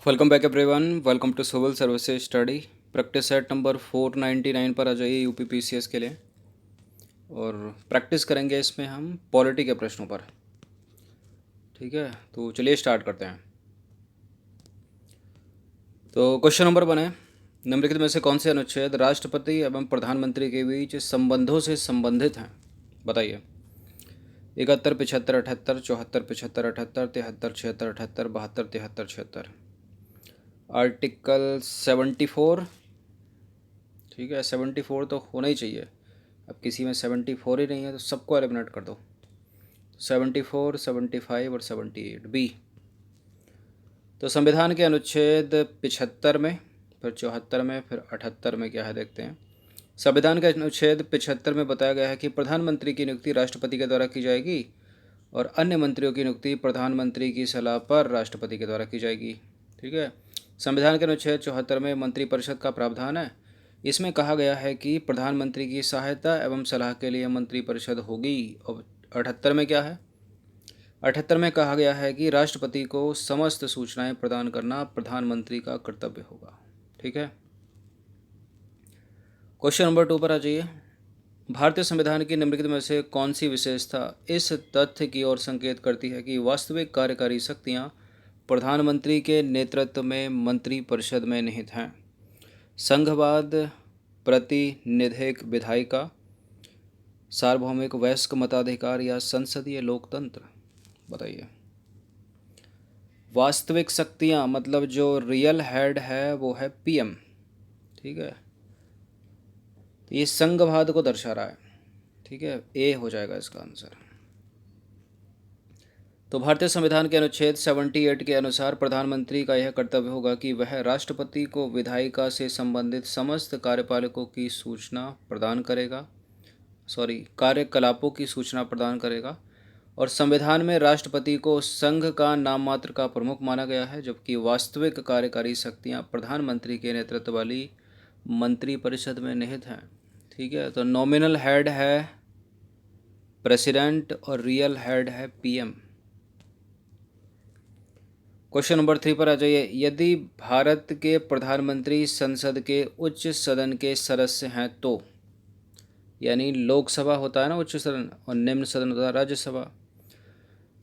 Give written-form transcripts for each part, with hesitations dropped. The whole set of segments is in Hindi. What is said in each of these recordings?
Welcome back everyone. Welcome to civil services study. Practice set number 499 पर आ जाइए यूपीपीसीएस के लिए। और प्रैक्टिस करेंगे इसमें हम पॉलिटी के प्रश्नों पर। ठीक है, तो चलिए स्टार्ट करते हैं। तो क्वेश्चन नंबर 1 है, निम्नलिखित में से कौन से अनुच्छेद राष्ट्रपति एवं प्रधानमंत्री के बीच संबंधों से संबंधित हैं? बताइए। 71, 75, 78, 74, 75, 78, 73, 76, 78, 72, 73, 76। आर्टिकल 74। ठीक है, 74 तो होना ही चाहिए। अब किसी में 74 ही नहीं है तो सबको एलिमिनेट कर दो। 74, 75 और 78 बी। तो संविधान के अनुच्छेद 75 में, फिर 74 में, फिर 78 में क्या है देखते हैं। संविधान के अनुच्छेद 75 में बताया गया है कि प्रधानमंत्री की नियुक्ति राष्ट्रपति के द्वारा की जाएगी और अन्य मंत्रियों की नियुक्ति प्रधानमंत्री की सलाह पर राष्ट्रपति के द्वारा की जाएगी। ठीक है। संविधान के अनुच्छेद 74 में मंत्रिपरिषद का प्रावधान है। इसमें कहा गया है कि प्रधानमंत्री की सहायता एवं सलाह के लिए मंत्रिपरिषद होगी। और 78 में क्या है? 78 में कहा गया है कि राष्ट्रपति को समस्त सूचनाएं प्रदान करना प्रधानमंत्री का कर्तव्य होगा। ठीक है। क्वेश्चन नंबर 2 पर आ जाइए। भारतीय संविधान की निम्नलिखित में से कौन सी विशेषता इस तथ्य की ओर संकेत करती है कि वास्तविक कार्यकारी शक्तियां प्रधानमंत्री के नेतृत्व में मंत्रिपरिषद में निहित हैं? संघवाद, प्रतिनिधिक विधायिका, सार्वभौमिक वयस्क मताधिकार या संसदीय लोकतंत्र? बताइए। वास्तविक शक्तियां मतलब जो रियल हेड है वो है पीएम। ठीक है, तो ये संघवाद को दर्शा रहा है। ठीक है, ए हो जाएगा इसका आंसर। तो भारतीय संविधान के अनुच्छेद 78 के अनुसार प्रधानमंत्री का यह कर्तव्य होगा कि वह राष्ट्रपति को विधायिका से संबंधित समस्त कार्यपालकों की सूचना प्रदान करेगा, कार्यकलापों की सूचना प्रदान करेगा। और संविधान में राष्ट्रपति को संघ का नाम मात्र का प्रमुख माना गया है, जबकि वास्तविक कार्यकारी शक्तियां प्रधानमंत्री के नेतृत्व वाली मंत्रिपरिषद में निहित हैं। ठीक है, तो नॉमिनल हेड है प्रेसिडेंट और रियल हेड है पीएम। क्वेश्चन नंबर 3 पर आ जाइए। यदि भारत के प्रधानमंत्री संसद के उच्च सदन के सदस्य हैं तो, यानी लोकसभा होता है ना उच्च सदन, और निम्न सदन होता है राज्यसभा,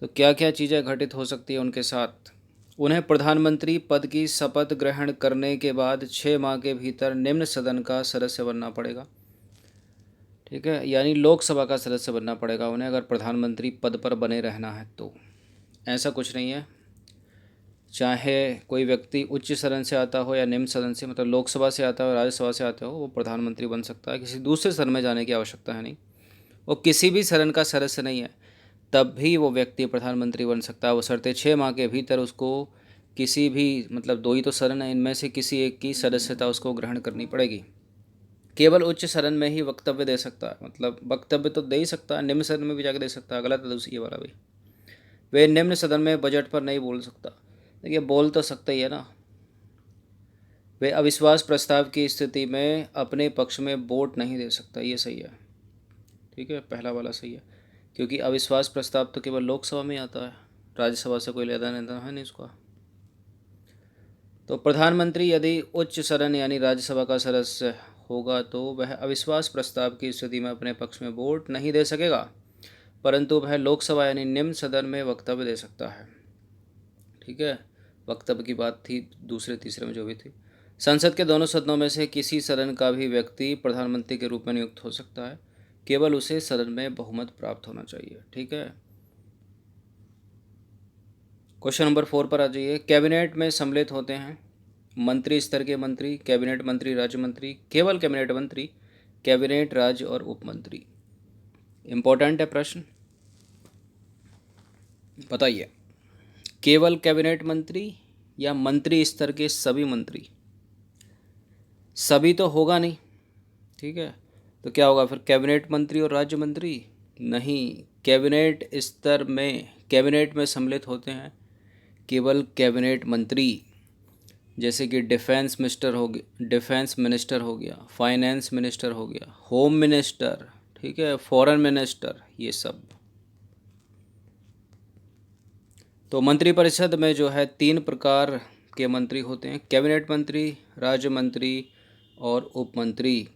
तो क्या क्या चीज़ें घटित हो सकती है उनके साथ? उन्हें प्रधानमंत्री पद की शपथ ग्रहण करने के बाद 6 माह के भीतर निम्न सदन का सदस्य बनना पड़ेगा। ठीक है, यानी लोकसभा का सदस्य बनना पड़ेगा उन्हें, अगर प्रधानमंत्री पद पर बने रहना है तो। ऐसा कुछ नहीं है, चाहे कोई व्यक्ति उच्च सदन से आता हो या निम्न सदन से, मतलब लोकसभा से आता हो, राज्यसभा से आता हो, वो प्रधानमंत्री बन सकता है। किसी दूसरे सदन में जाने की आवश्यकता है नहीं। वो किसी भी सदन का सदस्य नहीं है तब भी वो व्यक्ति प्रधानमंत्री बन सकता है, बशर्ते 6 माह के भीतर उसको किसी भी, मतलब 2 ही तो सदन है, इनमें से किसी एक की सदस्यता उसको ग्रहण करनी पड़ेगी। केवल उच्च सदन में ही वक्तव्य दे सकता है, मतलब वक्तव्य तो दे ही सकता है, निम्न सदन में भी जाकर दे सकता है। गलत है दूसरी वाला भी। वे निम्न सदन में बजट पर नहीं बोल सकता। देखिए, बोल तो सकता ही है ना। वे अविश्वास प्रस्ताव की स्थिति में अपने पक्ष में वोट नहीं दे सकता, ये सही है। ठीक है, पहला वाला सही है, क्योंकि अविश्वास प्रस्ताव तो केवल लोकसभा में आता है, राज्यसभा से कोई लेना देना है नहीं इसका। तो प्रधानमंत्री यदि उच्च सदन यानी राज्यसभा का सदस्य होगा तो वह अविश्वास प्रस्ताव की स्थिति में अपने पक्ष में वोट नहीं दे सकेगा, परंतु वह लोकसभा यानी निम्न सदन में वक्तव्य दे सकता है। ठीक है, वक्तव्य की बात थी दूसरे तीसरे में जो भी थी। संसद के दोनों सदनों में से किसी सदन का भी व्यक्ति प्रधानमंत्री के रूप में नियुक्त हो सकता है, केवल उसे सदन में बहुमत प्राप्त होना चाहिए। ठीक है। क्वेश्चन नंबर 4 पर आ जाइए। कैबिनेट में सम्मिलित होते हैं मंत्री स्तर के मंत्री, कैबिनेट मंत्री, राज्य मंत्री, केवल कैबिनेट मंत्री, कैबिनेट राज्य और उप मंत्री। इंपॉर्टेंट है प्रश्न, बताइए। केवल कैबिनेट मंत्री या मंत्री स्तर के सभी मंत्री? सभी तो होगा नहीं। ठीक है, तो क्या होगा फिर, कैबिनेट मंत्री और राज्य मंत्री? नहीं, कैबिनेट स्तर में, कैबिनेट में सम्मिलित होते हैं केवल कैबिनेट मंत्री, जैसे कि डिफेंस मिनिस्टर हो गया, डिफेंस मिनिस्टर हो गया, फाइनेंस मिनिस्टर हो गया, होम मिनिस्टर, ठीक है, फॉरेन मिनिस्टर, ये सब। तो मंत्रिपरिषद में जो है 3 प्रकार के मंत्री होते हैं? कैबिनेट मंत्री, राज्य मंत्री और उप मंत्री।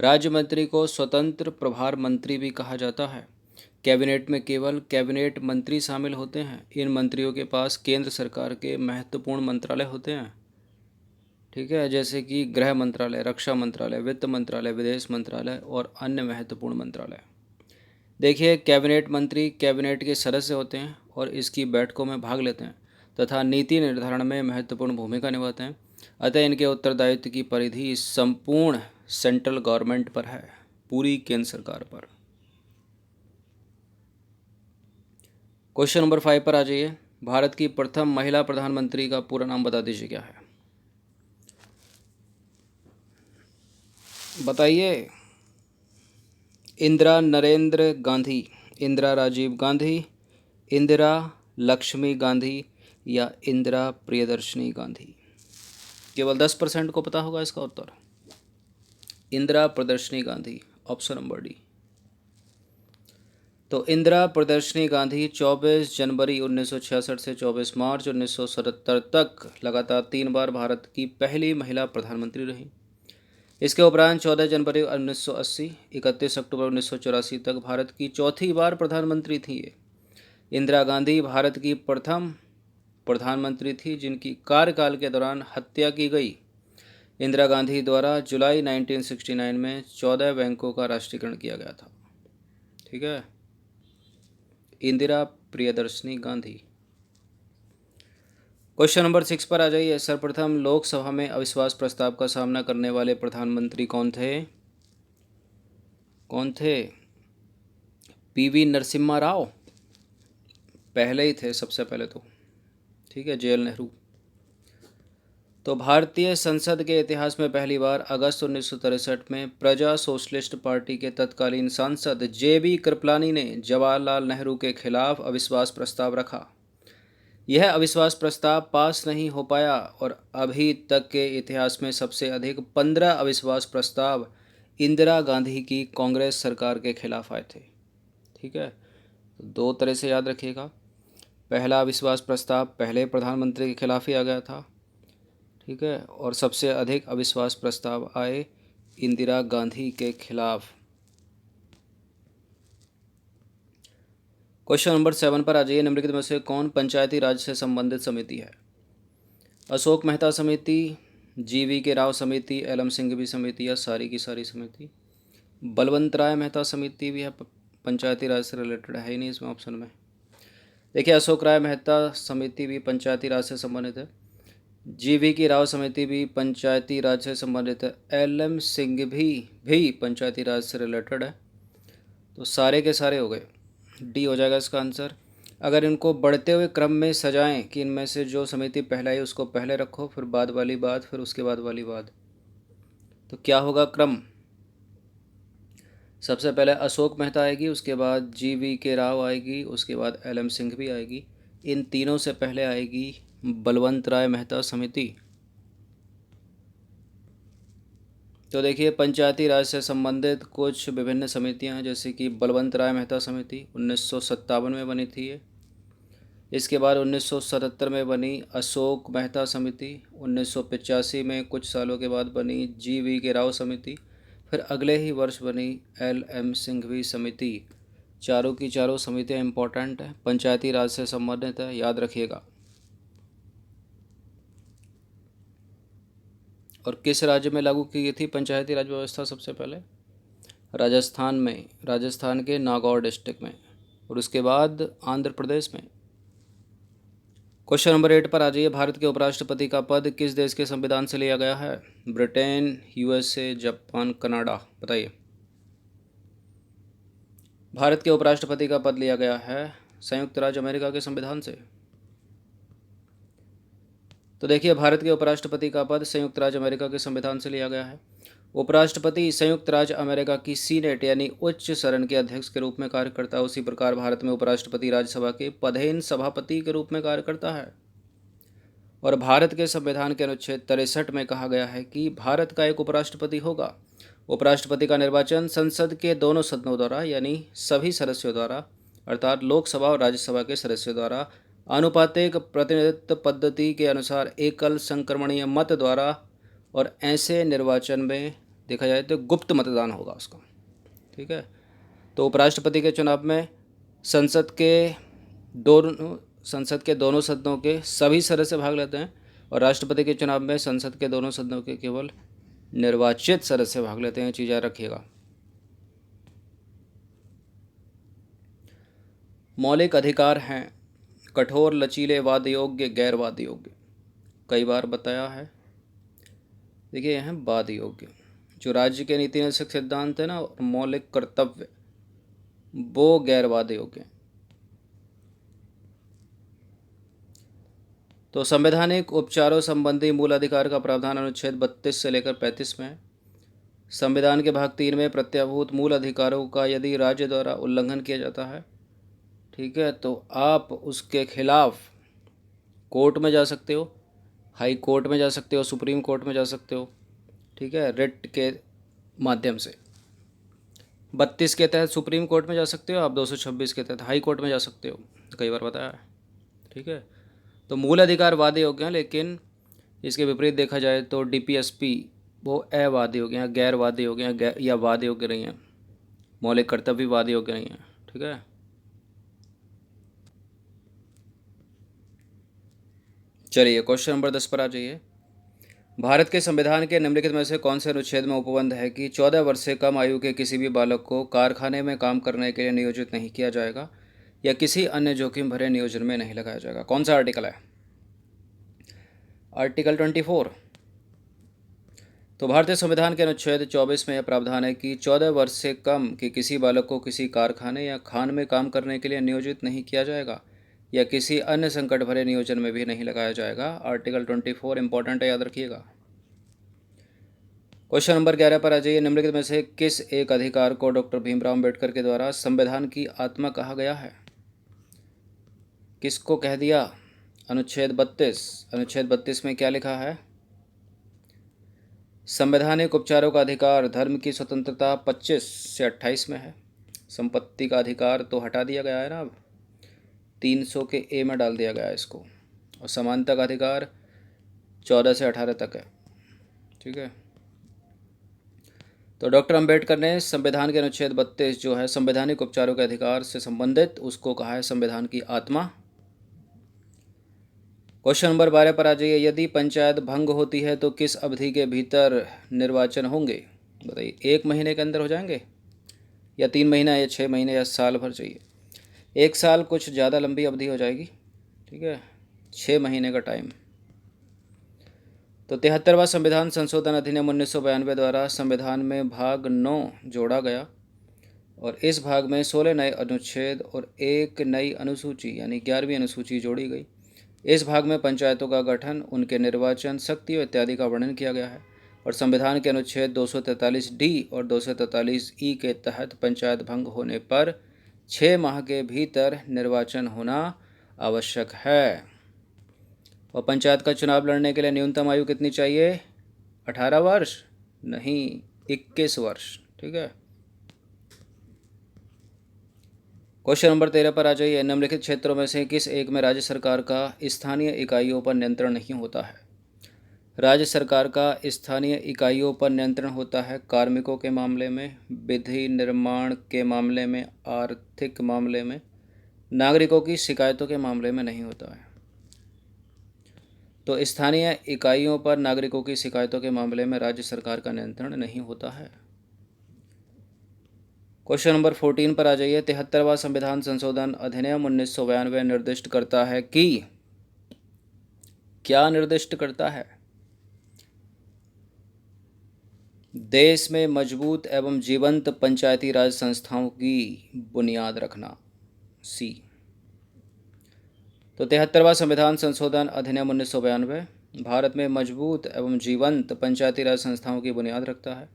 राज्य मंत्री को स्वतंत्र प्रभार मंत्री भी कहा जाता है। कैबिनेट में केवल कैबिनेट मंत्री शामिल होते हैं। इन मंत्रियों के पास केंद्र सरकार के महत्वपूर्ण मंत्रालय होते हैं, ठीक है, जैसे कि गृह मंत्रालय, रक्षा मंत्रालय, वित्त मंत्रालय, विदेश मंत्रालय और अन्य महत्वपूर्ण मंत्रालय। देखिए, कैबिनेट मंत्री कैबिनेट के सदस्य होते हैं और इसकी बैठकों में भाग लेते हैं तथा नीति निर्धारण में महत्वपूर्ण भूमिका निभाते हैं। अतः इनके उत्तरदायित्व की परिधि संपूर्ण सेंट्रल गवर्नमेंट पर है, पूरी केंद्र सरकार पर। क्वेश्चन नंबर 5 पर आ जाइए। भारत की प्रथम महिला प्रधानमंत्री का पूरा नाम बता दीजिए, क्या है? बताइए। इंदिरा नरेंद्र गांधी, इंदिरा राजीव गांधी, इंदिरा लक्ष्मी गांधी या इंदिरा प्रियदर्शनी गांधी? केवल 10% को पता होगा इसका उत्तर। Indira Priyadarshini Gandhi, option number D. तो इंदिरा प्रियदर्शनी गांधी 24 जनवरी 1966 से 24 मार्च 1977 तक लगातार 3 बार भारत की पहली महिला प्रधानमंत्री रही। इसके उपरांत 14 जनवरी 1980, 31 अक्टूबर 1984 तक भारत की चौथी बार प्रधानमंत्री थी ये। इंदिरा गांधी भारत की प्रथम प्रधानमंत्री थी जिनकी कार्यकाल के दौरान हत्या की गई। इंदिरा गांधी द्वारा जुलाई 1969 में 14 बैंकों का राष्ट्रीयकरण किया गया था, ठीक है। इंदिरा प्रियदर्शनी गांधी। क्वेश्चन नंबर 6 पर आ जाइए। सर्वप्रथम लोकसभा में अविश्वास प्रस्ताव का सामना करने वाले प्रधानमंत्री कौन थे? कौन थे? पीवी नरसिम्हा राव पहले ही थे, सबसे पहले तो, ठीक है, जवाहरलाल नेहरू। तो भारतीय संसद के इतिहास में पहली बार अगस्त 1963 में प्रजा सोशलिस्ट पार्टी के तत्कालीन सांसद जेबी कृपलानी ने जवाहरलाल नेहरू के खिलाफ अविश्वास प्रस्ताव रखा। यह अविश्वास प्रस्ताव पास नहीं हो पाया और अभी तक के इतिहास में सबसे अधिक 15 अविश्वास प्रस्ताव इंदिरा गांधी की कांग्रेस सरकार के खिलाफ आए थे, ठीक है। तो 2 तरह से याद रखिएगा। पहला अविश्वास प्रस्ताव पहले प्रधानमंत्री के खिलाफ ही आ गया था, ठीक है, और सबसे अधिक अविश्वास प्रस्ताव आए इंदिरा गांधी के खिलाफ। क्वेश्चन नंबर 7 पर आ जाइए। निम्नलिखित में से कौन पंचायती राज से संबंधित समिति है? अशोक मेहता समिति, जीवी के राव समिति, एलएम सिंघवी समिति या सारी की सारी समिति? बलवंत राय मेहता समिति भी है, पंचायती राज से रिलेटेड है ही नहीं इसमें ऑप्शन में। देखिए, अशोक राय मेहता समिति भी पंचायती राज से संबंधित है, जीवी की राव समिति भी पंचायती राज से संबंधित है, एलएम सिंघवी भी पंचायती राज से रिलेटेड है। तो सारे के सारे हो गए, डी हो जाएगा इसका आंसर। अगर इनको बढ़ते हुए क्रम में सजाएं कि इनमें से जो समिति पहले आई उसको पहले रखो, फिर बाद वाली बात, फिर उसके बाद वाली बात, तो क्या होगा क्रम? सबसे पहले अशोक मेहता आएगी, उसके बाद जीवी के राव आएगी, उसके बाद एलएम सिंघवी आएगी, इन तीनों से पहले आएगी बलवंत राय मेहता समिति। तो देखिए, पंचायती राज से संबंधित कुछ विभिन्न समितियां हैं, जैसे कि बलवंत राय मेहता समिति 1957 में बनी थी ये। इसके बाद 1977 में बनी अशोक मेहता समिति, 1985 में कुछ सालों के बाद बनी जीवी के राव समिति, फिर अगले ही वर्ष बनी एलएम सिंघवी समिति। चारों की चारों समितियां इम्पोर्टेंट हैं, पंचायती राज से संबंधित है, याद रखिएगा। और किस राज्य में लागू की गई थी पंचायती राज व्यवस्था सबसे पहले? राजस्थान में, राजस्थान के नागौर डिस्ट्रिक्ट में, और उसके बाद आंध्र प्रदेश में। क्वेश्चन नंबर 8 पर आ जाइए। भारत के उपराष्ट्रपति का पद किस देश के संविधान से लिया गया है? Britain, USA, Japan, Canada? बताइए। भारत के उपराष्ट्रपति का पद लिया गया है संयुक्त राज्य अमेरिका के संविधान से। तो देखिए, भारत के उपराष्ट्रपति का पद संयुक्त राज्य अमेरिका के संविधान से लिया गया है। उपराष्ट्रपति संयुक्त राज्य अमेरिका की सीनेट यानी उच्च सदन के अध्यक्ष के रूप में कार्य करता है। उसी प्रकार भारत में उपराष्ट्रपति राज्यसभा के पदेन सभापति के रूप में कार्य करता है। और भारत के संविधान के अनुच्छेद 63 में कहा गया है कि भारत का एक उपराष्ट्रपति होगा। उपराष्ट्रपति का निर्वाचन संसद के दोनों सदनों द्वारा यानी सभी सदस्यों द्वारा, अर्थात लोकसभा और राज्यसभा के सदस्यों द्वारा आनुपातिक प्रतिनिधित्व पद्धति के अनुसार एकल संक्रमणीय मत द्वारा, और ऐसे निर्वाचन में देखा जाए तो गुप्त मतदान होगा उसका। ठीक है। तो उपराष्ट्रपति के चुनाव में संसद के दोनों सदनों के सभी सदस्य भाग लेते हैं, और राष्ट्रपति के चुनाव में संसद के दोनों सदनों के केवल निर्वाचित सदस्य भाग लेते हैं। चीज़ याद रखिएगा। मौलिक अधिकार हैं कठोर, लचीले, वाद योग्य, गैर वाद योग्य। कई बार बताया है। देखिए यह है वाद योग्य। जो राज्य के नीति निदेशक सिद्धांत है ना, और मौलिक कर्तव्य, वो गैर वाद योग्य। तो संवैधानिक उपचारों संबंधी मूल अधिकार का प्रावधान अनुच्छेद 32 से लेकर 35 में है। संविधान के भाग 3 में प्रत्याभूत मूल अधिकारों का यदि राज्य द्वारा उल्लंघन किया जाता है, ठीक है, तो आप उसके खिलाफ कोर्ट में जा सकते हो, हाई कोर्ट में जा सकते हो, सुप्रीम कोर्ट में जा सकते हो। ठीक है, रिट के माध्यम से 32 के तहत सुप्रीम कोर्ट में जा सकते हो आप, 226 के तहत हाई कोर्ट में जा सकते हो। कई बार बताया है। ठीक है। तो मूल अधिकार वादे योग्य हैं, लेकिन इसके विपरीत देखा जाए तो डीपीएसपी वो अवादे योग्य हैं, गैर वादे योग्य हैं, या वादे योग्य नहीं हैं। मौलिक कर्तव्य भी वादे योग्य नहीं हैं। ठीक है। चलिए क्वेश्चन नंबर 10 पर आ जाइए। भारत के संविधान के निम्नलिखित में से कौन से अनुच्छेद में उपबंध है कि 14 वर्ष से कम आयु के किसी भी बालक को कारखाने में काम करने के लिए नियोजित नहीं किया जाएगा या किसी अन्य जोखिम भरे नियोजन में नहीं लगाया जाएगा? कौन सा आर्टिकल है? आर्टिकल 24। तो भारतीय संविधान के अनुच्छेद 24 में यह प्रावधान है कि 14 वर्ष से कम के किसी बालक को किसी कारखाने या खान में काम करने के लिए नियोजित नहीं किया जाएगा या किसी अन्य संकट भरे नियोजन में भी नहीं लगाया जाएगा। आर्टिकल 24 इंपॉर्टेंट है, याद रखिएगा। क्वेश्चन नंबर 11 पर आ जाइए। निम्नलिखित में से किस एक अधिकार को डॉक्टर भीमराव अम्बेडकर के द्वारा संविधान की आत्मा कहा गया है? किसको कह दिया? अनुच्छेद 32। अनुच्छेद 32 में क्या लिखा है? संवैधानिक उपचारों का अधिकार, धर्म की स्वतंत्रता 25 से 28 में है। संपत्ति का अधिकार तो हटा दिया गया है ना, अब 300 के ए में डाल दिया गया है इसको, और समानता का अधिकार 14 से 18 तक है। ठीक है। तो डॉक्टर अंबेडकर ने संविधान के अनुच्छेद 32 जो है संवैधानिक उपचारों के अधिकार से संबंधित, उसको कहा है संविधान की आत्मा। क्वेश्चन नंबर 12 पर आ जाइए। यदि पंचायत भंग होती है तो किस अवधि के भीतर निर्वाचन होंगे? बताइए, 1 महीने के अंदर हो जाएंगे, या 3 महीना, या 6 महीने, या साल भर चाहिए? 1 साल कुछ ज़्यादा लंबी अवधि हो जाएगी। ठीक है, 6 महीने का टाइम। तो 73वां संविधान संशोधन अधिनियम 1992 द्वारा संविधान में भाग 9 जोड़ा गया, और इस भाग में 16 नए अनुच्छेद और एक नई अनुसूची यानी 11वीं अनुसूची जोड़ी गई। इस भाग में पंचायतों का गठन, उनके निर्वाचन, शक्तियों इत्यादि का वर्णन किया गया है, और संविधान के अनुच्छेद 243 डी और 243 ई के तहत पंचायत भंग होने पर 6 माह के भीतर निर्वाचन होना आवश्यक है। और पंचायत का चुनाव लड़ने के लिए न्यूनतम आयु कितनी चाहिए? 18 वर्ष नहीं, 21 वर्ष। ठीक है। क्वेश्चन नंबर 13 पर आ जाइए। निम्नलिखित क्षेत्रों में से किस एक में राज्य सरकार का स्थानीय इकाइयों पर नियंत्रण नहीं होता है? राज्य सरकार का स्थानीय इकाइयों पर नियंत्रण होता है कार्मिकों के मामले में, विधि निर्माण के मामले में, आर्थिक मामले में, नागरिकों की शिकायतों के मामले में नहीं होता है। तो स्थानीय इकाइयों पर नागरिकों की शिकायतों के मामले में राज्य सरकार का नियंत्रण नहीं होता है। क्वेश्चन नंबर 14 पर आ जाइए। 73वां संविधान संशोधन अधिनियम 1992 निर्दिष्ट करता है कि, क्या निर्दिष्ट करता है? देश में मजबूत एवं जीवंत पंचायती राज संस्थाओं की बुनियाद रखना। सी। तो 73वां संविधान संशोधन अधिनियम 1992 भारत में मजबूत एवं जीवंत पंचायती राज संस्थाओं की बुनियाद रखता है,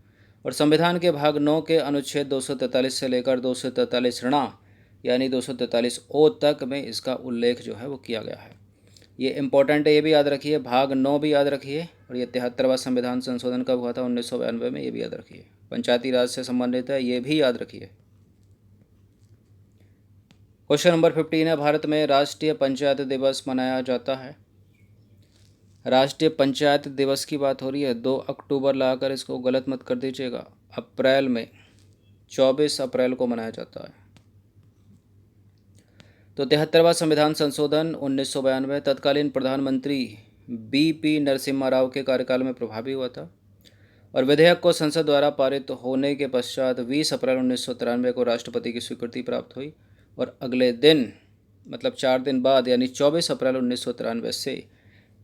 और संविधान के भाग 9 के अनुच्छेद 243 से लेकर 243 ऋणा यानी 243 ओ तक में इसका उल्लेख जो है वो किया गया है। ये इंपॉर्टेंट है, ये भी याद रखिए। भाग 9 भी याद रखिए, और ये 73वां संविधान संशोधन कब हुआ था? 1992 में, ये भी याद रखिए। पंचायती राज से संबंधित है, ये भी याद रखिए। क्वेश्चन नंबर 15 है, भारत में राष्ट्रीय पंचायत दिवस मनाया जाता है। राष्ट्रीय पंचायत दिवस की बात हो रही है, 2 अक्टूबर लाकर इसको गलत मत कर दीजिएगा। अप्रैल में 24 अप्रैल को मनाया जाता है। तो 73वां संविधान संशोधन 1992 तत्कालीन प्रधानमंत्री बीपी नरसिम्हा राव के कार्यकाल में प्रभावी हुआ था और विधेयक को संसद द्वारा पारित होने के पश्चात 20 अप्रैल 1993 को राष्ट्रपति की स्वीकृति प्राप्त हुई और अगले दिन मतलब 4 दिन बाद यानी 24 अप्रैल 1993 से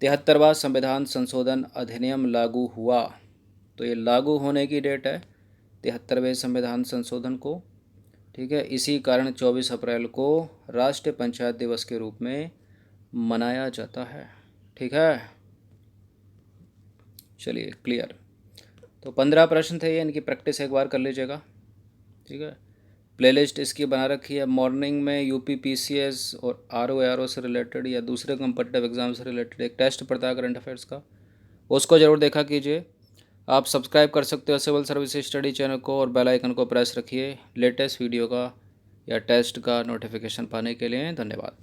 73वां संविधान संशोधन अधिनियम लागू हुआ। तो ये लागू होने की डेट है 73वें संविधान संशोधन को, ठीक है। इसी कारण 24 अप्रैल को राष्ट्रीय पंचायत दिवस के रूप में मनाया जाता है, ठीक है। चलिए क्लियर। तो 15 प्रश्न थे ये, इनकी प्रैक्टिस एक बार कर लीजिएगा, ठीक है। प्लेलिस्ट इसकी बना रखी है। मॉर्निंग में यूपी पीसीएस और आरओ से रिलेटेड या दूसरे कम्पिटिटिव एग्जाम से रिलेटेड एक टेस्ट पड़ता है करंट अफेयर्स का, उसको ज़रूर देखा कीजिए। आप सब्सक्राइब कर सकते हो सिविल सर्विस स्टडी चैनल को और बेल आइकन को प्रेस रखिए लेटेस्ट वीडियो का या टेस्ट का नोटिफिकेशन पाने के लिए। धन्यवाद।